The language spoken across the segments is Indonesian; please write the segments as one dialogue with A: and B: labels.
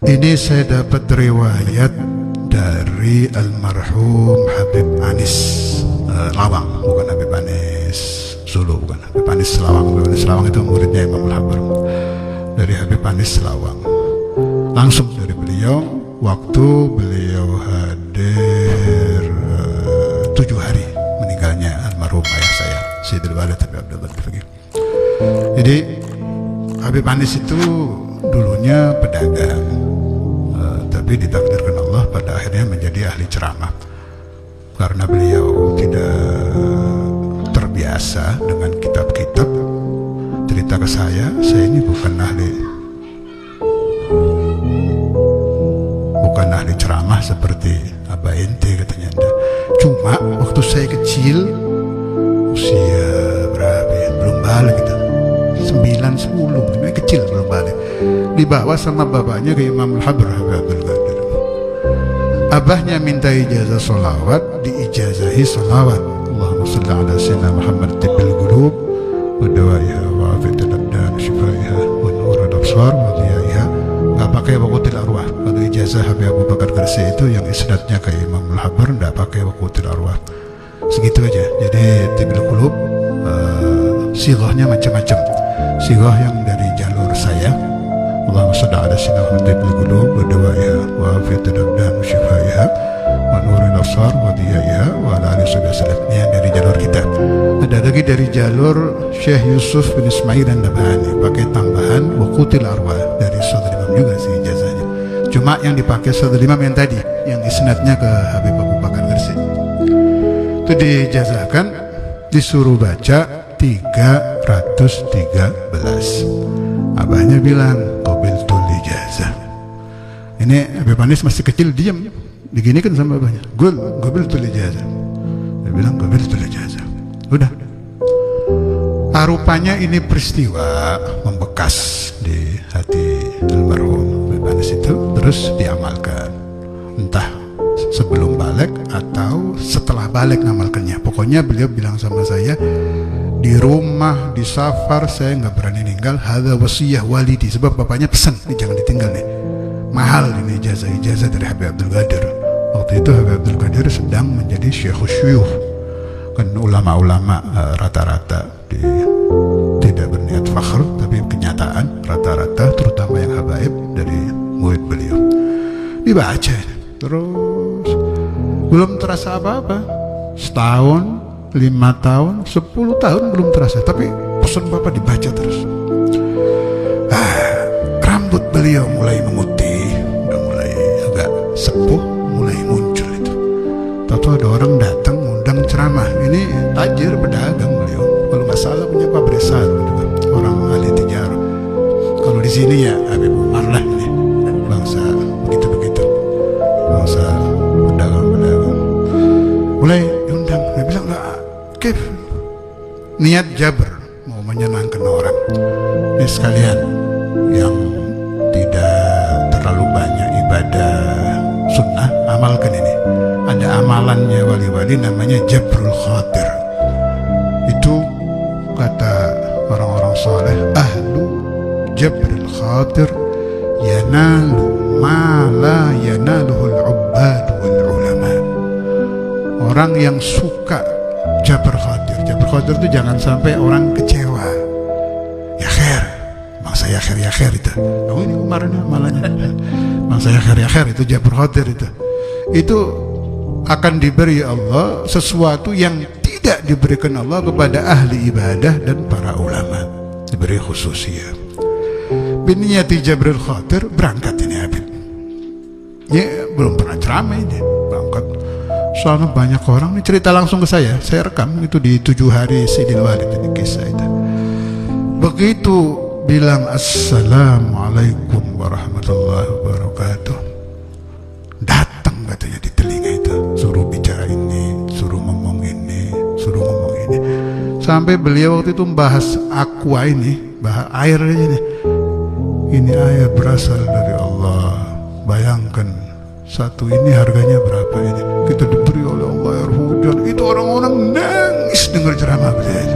A: Ini saya dapat riwayat dari almarhum Habib Anis Lawang, bukan Habib Anis Sulu, bukan Habib Anis Lawang. Habib Anis Lawang itu muridnya Imam Al-Habar. Dari Habib Anis Lawang, langsung dari beliau, waktu beliau hadir 7 hari meninggalnya almarhum ayah saya, Sayyidul Walid Habib Abdul Fakih. Jadi Habib Anis itu dulunya pedagang, tapi ditakdirkan Allah pada akhirnya menjadi ahli ceramah karena beliau tidak terbiasa dengan kitab-kitab. Cerita ke saya ini bukan ahli ceramah seperti Abah Ente, katanya. Cuma waktu saya kecil, usia berapa ya, belum balik gitu, 9-10, kecil belum balik, dibawa sama bapaknya ke Imam Al-Habar Habib Abdul Qadir. Abahnya minta ijazah sholawat, diijazahi sholawat. Allahumma salli ala sayyidina Muhammad tibbil qulub wa dawaiha wa afiyatul abdan shifaiha wa nurul absar wa dhiyaiha. Gak pakai waqutil arwah. Kalau ijazah Habib Abu Bakar Gresik itu yang isnadnya ke Imam Al-Habar, gak pakai waqutil arwah. Segitu aja. Jadi tibbil qulub sighahnya macam-macam. Sighah yang dari jalur saya, Allahumma shalli ala sayyidina Muhammad tibbil qulub wa dawaiha wa afiyatul abdan shifaiha wa nurul absar wa dhiyaiha wa ala alihi wasallam. Ini yang dari jalur kita. Ada lagi dari jalur Syekh Yusuf bin Ismail dan Nabhani, pakai tambahan waqutil arwah dari Saudara Imam juga sih ijazahnya. Cuma yang dipakai Saudara Imam yang tadi, yang isnadnya ke Habib Abu Bakar Gresik, itu diijazahkan, disuruh baca 313. Abahnya bilang qabiltul ijazah. Ini Habib Anis masih kecil, diam, diginikan sama abahnya, qabiltul ijazah. Dia bilang qabiltul ijazah. Udah. Rupanya ini peristiwa membekas di hati almarhum Habib Anis itu, terus diamalkan. Entah sebelum balik atau setelah balik ngamalkannya. Pokoknya beliau bilang sama saya, di rumah, di safar, saya nggak berani ninggal. Hadza wasiyah walidi, sebab bapaknya pesan, ini jangan ditinggal nih. Mahal ini ijazah dari Habib Abdul Qadir. Waktu itu Habib Abdul Qadir sedang menjadi Syekhus Syuyukh. Kan ulama-ulama rata-rata tidak berniat fakhr, tapi kenyataan rata-rata, terutama yang habaib dari murid beliau. Dibaca terus, belum terasa apa-apa. Setahun, 5 tahun, 10 tahun belum terasa, tapi pesan bapak dibaca terus. Rambut beliau mulai memutih, udah mulai agak sepuh, mulai muncul itu. Tahu ada orang datang undang ceramah. Ini tajir pedagang beliau, kalau nggak salah punya pabrik sarung juga, orang ahli tijarah. Kalau di sini ya Habib Umar lah, ini bangsa begitu-begitu, bangsa pedagang-pedagang. Mulai diundang, dia bilang, Kif, niat Jabr mau menyenangkan orang. Ini sekalian yang tidak terlalu banyak ibadah sunnah, amalkan ini. Ada amalannya wali-wali namanya Jabrul Khatir. Itu kata orang-orang soleh, ahlu Jabrul Khatir yanalu ma la yanaluhul ubbad wal ulama. Orang yang suka Jabr Khatir. Jabr Khatir itu jangan sampai orang kecewa. Ya khair, bangsa ya khair itu. Oh ini kemarin malahnya. Bangsa ya khair itu Jabr Khatir itu. Itu akan diberi Allah sesuatu yang tidak diberikan Allah kepada ahli ibadah dan para ulama. Diberi khususiyah. Biniyati Jabrul Khatir, berangkat ini Habib. Ya belum pernah ceramah ini, berangkat. Soalnya banyak orang nih cerita langsung ke saya rekam itu di 7 hari Sayyidil Walid, ini kisah itu. Begitu bilang assalamualaikum warahmatullahi wabarakatuh, datang katanya di telinga itu, suruh bicara ini, suruh ngomong ini, suruh ngomong ini, sampai beliau waktu itu membahas aqua ini, bahas air ini. Ini air berasal dari Allah. Bayangkan satu ini harganya berapa ini? Kita diberi oleh Allah air hujan. Itu orang-orang nangis dengar ceramah beliau.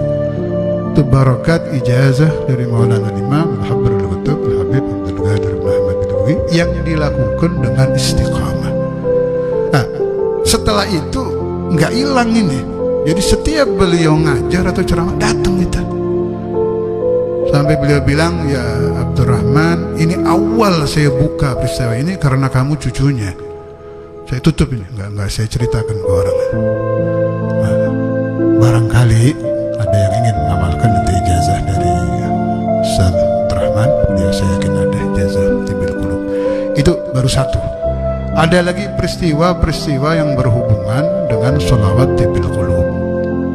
A: Itu barakat ijazah dari Maulana Imam Al-Habar Al-Qutub Al-Habib Abdul Qadir Muhammad bin Uwi yang dilakukan dengan istiqamah. Nah, setelah itu nggak hilang ini. Jadi setiap beliau ngajar atau ceramah datang kita. Sampai beliau bilang, ya Abdurrahman, ini awal saya buka peristiwa ini karena kamu cucunya. Saya tutup ini, nggak saya ceritakan ke orang. Nah, barangkali ada yang ingin mengamalkan nanti ijazah dari Ustaz Abdurrahman. Beliau saya yakin ada ijazah Tibbil Qulub. Itu baru satu. Ada lagi peristiwa-peristiwa yang berhubungan dengan sholawat Tibbil Qulub.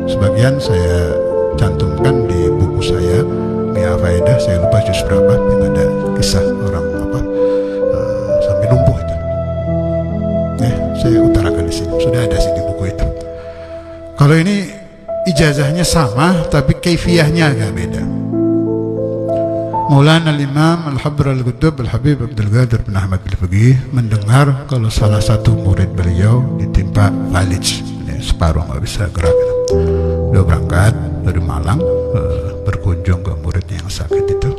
A: Sebagian saya cantumkan di buku saya, Mia Faedah, saya lupa juz berapa, yang ada kisah orang sampai lumpuh itu. Saya utarakan di sini, sudah ada sih di buku itu. Kalau ini ijazahnya sama, tapi kaifiyahnya agak beda. Maulana al-Imam Al-Habr Al-Qutb Al-Habib Abdul Qadir bin Ahmad Al-Faqih mendengar kalau salah satu murid beliau ditimpa falij, ini separuh nggak bisa gerak. Dia berangkat dari Malang, berkunjung ke muridnya yang sakit itu.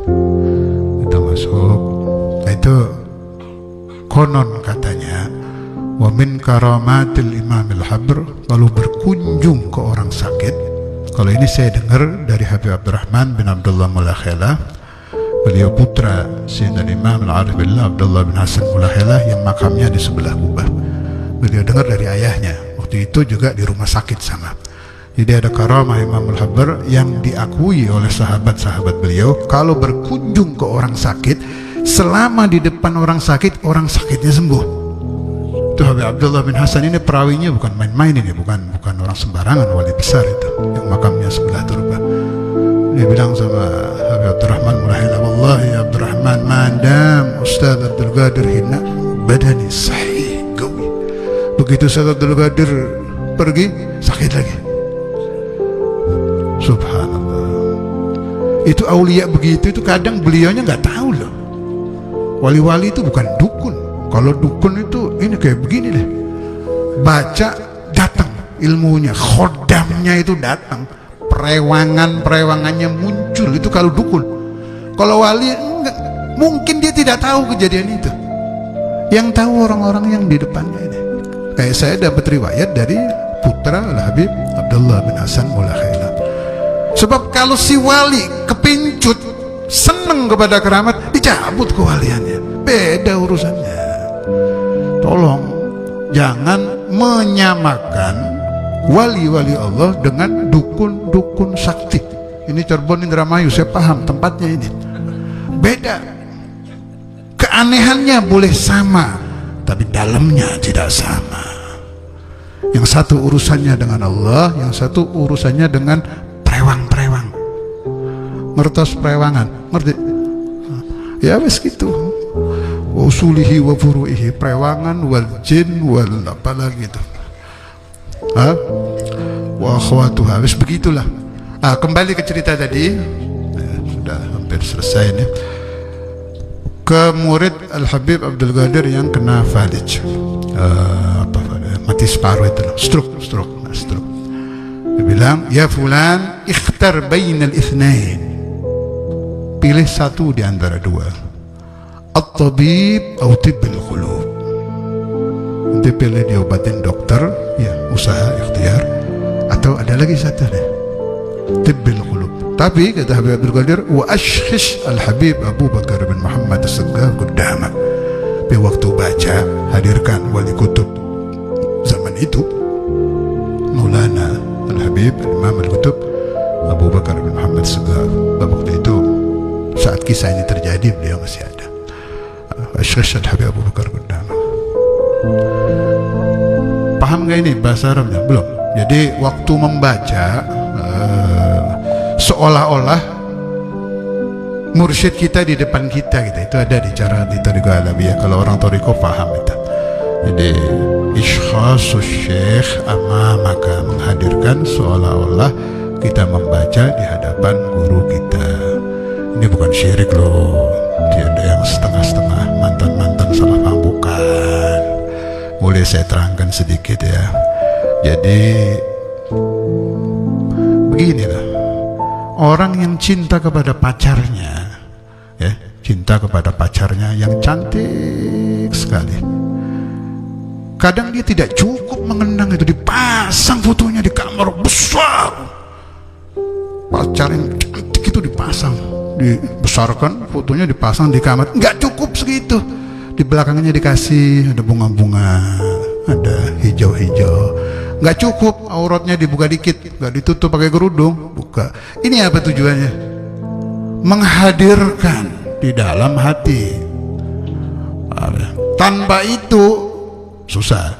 A: Kita masuk, nah itu konon katanya, wa min karamatil Imam Al-Habr, kalau berkunjung ke orang sakit. Kalau ini saya dengar dari Habib Abdurrahman bin Abdullah Mulakhilah, beliau putra Sayyidina Imam Al-Arif Billah Abdullah bin Hasan Mulakhilah yang makamnya di sebelah Kubah. Beliau dengar dari ayahnya, waktu itu juga di rumah sakit sama. Jadi ada karamah Imam Al-Habr yang diakui oleh sahabat-sahabat beliau, kalau berkunjung ke orang sakit, selama di depan orang sakitnya sembuh. Itu Habib Abdullah bin Hasan ini perawinya bukan main-main, ini bukan orang sembarangan, wali besar itu yang makamnya sebelah turba. Dia bilang sama Habib Abdurrahman Mulakhilah, wallahi ya Abdurrahman, madam Ustaz Abdul Qadir hina badani sahih qawi. Begitu Ustaz Abdul Qadir pergi, sakit lagi. Subhanallah. Itu aulia begitu, itu kadang beliaunya nggak tahu loh. Wali-wali itu bukan dukun. Kalau dukun itu ini kayak begini deh, baca datang ilmunya, khodamnya itu datang, perewangannya muncul, itu kalau dukun. Kalau wali enggak, mungkin dia tidak tahu kejadian itu. Yang tahu orang-orang yang di depannya ini. Kayak saya dapat riwayat dari putra Al-Habib Abdullah bin Hasan Mulakhilah. Sebab kalau si wali kepincut, seneng kepada keramat, dicabut kewaliannya, beda urusannya. Tolong jangan menyamakan wali-wali Allah dengan dukun-dukun sakti. Ini Cirebon Indramayu, saya paham tempatnya ini. Beda. Keanehannya boleh sama, tapi dalamnya tidak sama. Yang satu urusannya dengan Allah, yang satu urusannya dengan prewang-prewang. Ngertos prewangan, ngerti? Ya wes gitu. Usulihi wa furu'ihi, prewangan wal jin wal apalagi itu, wa akhwatuha, wis begitulah. Kembali ke cerita tadi, sudah hampir selesai ini. Ke murid Al-Habib Abdul Qadir yang kena falij, mati separuh itu, stroke. Dia bilang, ya fulan, ikhtar bainal ithnain, pilih satu di antara dua, at-tabib atau tibbil qulub. Nanti pilih diobatin dokter, ya usaha ikhtiar, atau ada lagi satu nih, tibbil qulub. Tapi kata Habib Abdul Qadir, wa ashkhish al-Habib Abu Bakar bin Muhammad as-Saggar quddamak. Di waktu baca, hadirkan wali kutub zaman itu, Maulana Al-Habib Imam Al-Qutb Abu Bakar bin Muhammad as-Saggar. Waktu itu saat kisah ini terjadi, beliau masih ada. Ashkhish al-Habib Abu Bakar quddamak. Paham gak ini bahasa Arabnya? Belum. Jadi waktu membaca, seolah-olah mursyid kita di depan kita gitu. Itu ada di cara di Thariqah Alawiyah, kalau orang Thariqah paham itu. Jadi iskhasus syekh amamaka, menghadirkan seolah-olah kita membaca di hadapan guru kita. Ini bukan syirik loh, tidak ada yang setengah-setengah, mantan-mantan salah paham, bukan. Boleh saya terangkan sedikit ya. Jadi beginilah, orang yang cinta kepada pacarnya, ya, cinta kepada pacarnya yang cantik sekali. Kadang dia tidak cukup mengenang itu, dipasang fotonya di kamar besar. Pacar yang cantik itu dipasang, dibesarkan, fotonya dipasang di kamar. Nggak cukup segitu. Di belakangnya dikasih ada bunga-bunga, ada hijau-hijau. Nggak cukup, auratnya dibuka dikit, nggak ditutup pakai kerudung, buka. Ini apa tujuannya? Menghadirkan di dalam hati. Tanpa itu susah.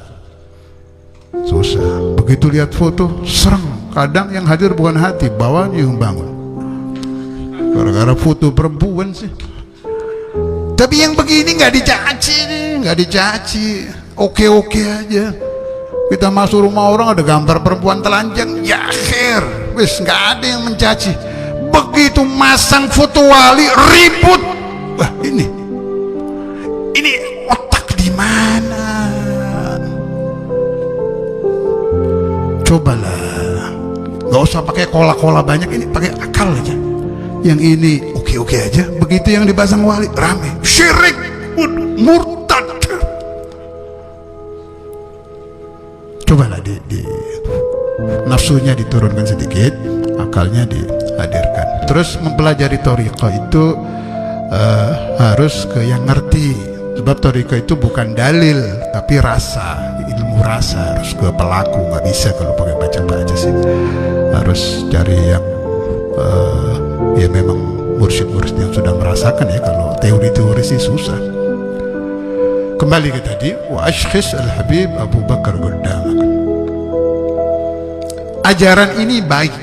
A: Begitu lihat foto, serem. Kadang yang hadir bukan hati, bawahnya yang bangun. Gara-gara foto perempuan sih. Tapi yang begini nggak dicaci, oke aja. Kita masuk rumah orang ada gambar perempuan telanjang, ya akhir, wis nggak ada yang mencaci. Begitu masang foto wali ribut. Wah ini otak di mana? Cobalah, nggak usah pakai kola banyak, ini pakai akal aja. Yang ini oke aja. Begitu yang dipasang wali rame, syirik, murtad. Cobalah di nafsunya diturunkan sedikit, akalnya dihadirkan. Terus mempelajari thariqah itu harus ke yang ngerti. Sebab thariqah itu bukan dalil, tapi rasa, ilmu rasa. Harus ke pelaku, nggak bisa kalau pakai baca sih. Harus cari yang ya memang mursyid yang sudah merasakan ya. Kalau teori sih susah. Kembali ke tadi, wa ashkhis al-habib Abu Bakar Qaddamak. Ajaran ini baik.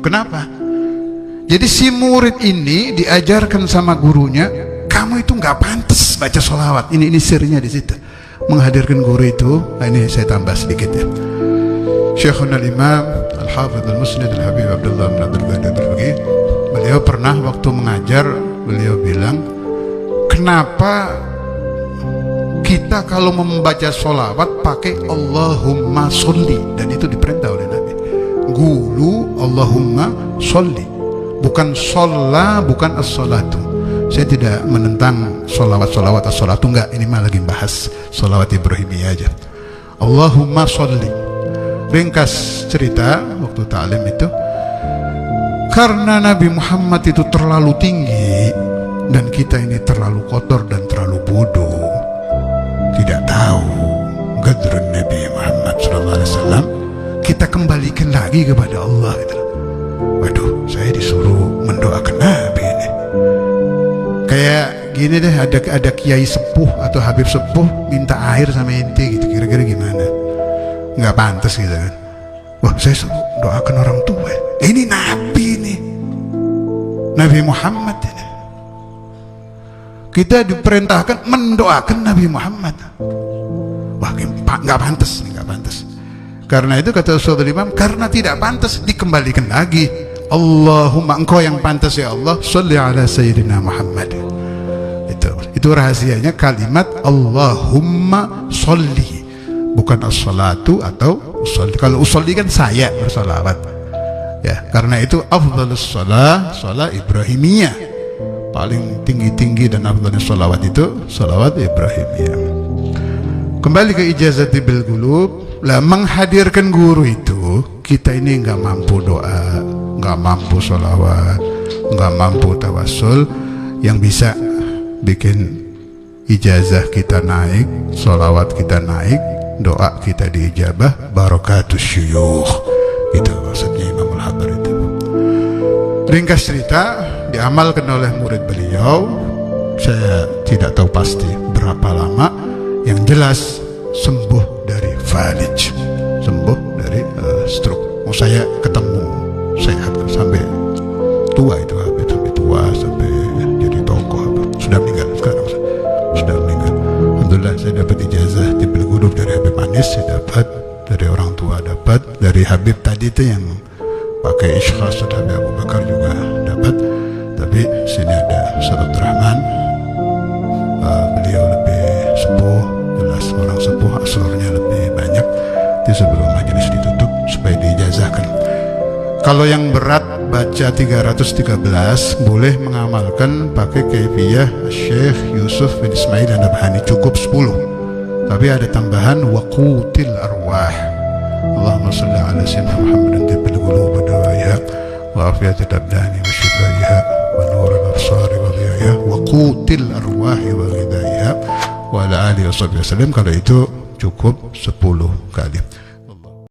A: Kenapa? Jadi si murid ini diajarkan sama gurunya, kamu itu nggak pantas baca sholawat. Ini sirnya di situ. Menghadirkan guru itu. Nah, ini saya tambah sedikit ya. Syekhuna al-Imam Al-Hafidh Al-Musnid Al-Habib Abdullah bin Abdul Qadir Al-Faqih, beliau pernah waktu mengajar, beliau bilang, kenapa kita kalau membaca sholawat pakai Allahumma sholli, dan itu diperintah oleh Nabi. Gulu Allahumma sholli, bukan sholla, bukan as-sholatu. Saya tidak menentang sholawat as-sholatu, enggak. Ini mah lagi bahas sholawat Ibrahimiyah aja. Allahumma sholli. Ringkas cerita waktu ta'lim itu, karena Nabi Muhammad itu terlalu tinggi dan kita ini terlalu kotor dan terlalu bodoh, tidak tahu qadrun Nabi Muhammad SAW, kita kembalikan lagi kepada Allah gitu. Waduh, saya disuruh mendoakan Nabi ini. Kayak gini deh, ada kiai sepuh atau habib sepuh minta air sama ente gitu, kira-kira gimana? Nggak pantas gitu kan. Wah, saya suruh doakan orang tua. Ini Nabi ini, Nabi Muhammad ini. Kita diperintahkan mendoakan Nabi Muhammad. Wah, nggak pantas nih, nggak pantas. Karena itu kata Ustadz Imam, karena tidak pantas dikembalikan lagi. Allahumma, engkau yang pantas ya Allah, sholli ala sayyidina Muhammad. Itu rahasianya kalimat Allahumma sholli, bukan as-salatu atau usolli. Kalau usolli kan saya bersalawat ya, karena itu afdhalus shalah, shalah Ibrahimiyah, paling tinggi dan afdhalus sholawat itu sholawat Ibrahimiyah. Kembali ke ijazati bil qulub. Lah, menghadirkan guru itu, kita ini nggak mampu doa, nggak mampu sholawat, nggak mampu tawassul. Yang bisa bikin ijazah kita naik, sholawat kita naik, doa kita diijabah, barakatus syuyukh. Itu maksudnya Imam Al-Habar itu. Ringkas cerita, diamalkan oleh murid beliau. Saya tidak tahu pasti berapa lama. Yang jelas sembuh dari falij, sembuh dari stroke. Saya ketemu sehat sampai tua itu, sampai tua, sampai jadi tokoh. Sudah meninggal sekarang, sudah meninggal. Alhamdulillah, saya dapat ijazah di Qulub dari Habib Anis, saya dapat dari orang tua, dapat dari Habib tadi itu yang pakai ikhlas, Habib Abu Bakar juga dapat. Tapi sini ada Ustaz Abdul Rahman, beliau lebih sepuh, jelas orang sepuh, asrornya lebih banyak. Itu sebelum majelis ditutup supaya diijazahkan. Kalau yang berat baca 313 boleh mengamalkan pakai kaifiyah Syekh Yusuf bin Ismail An-Nabhani, cukup 10. Tapi ada tambahan waqutil arwah. Allahumma salli ala sayyidina Muhammadin tibbil qulub wa dawaiha wa afiyatil abdani wa shifaiha wa nuril absari wa dhiyaiha wa qutil arwahi wa ghidaiha wa ala alihi wa sahbihi wasallam. Kalau itu cukup 10 kali.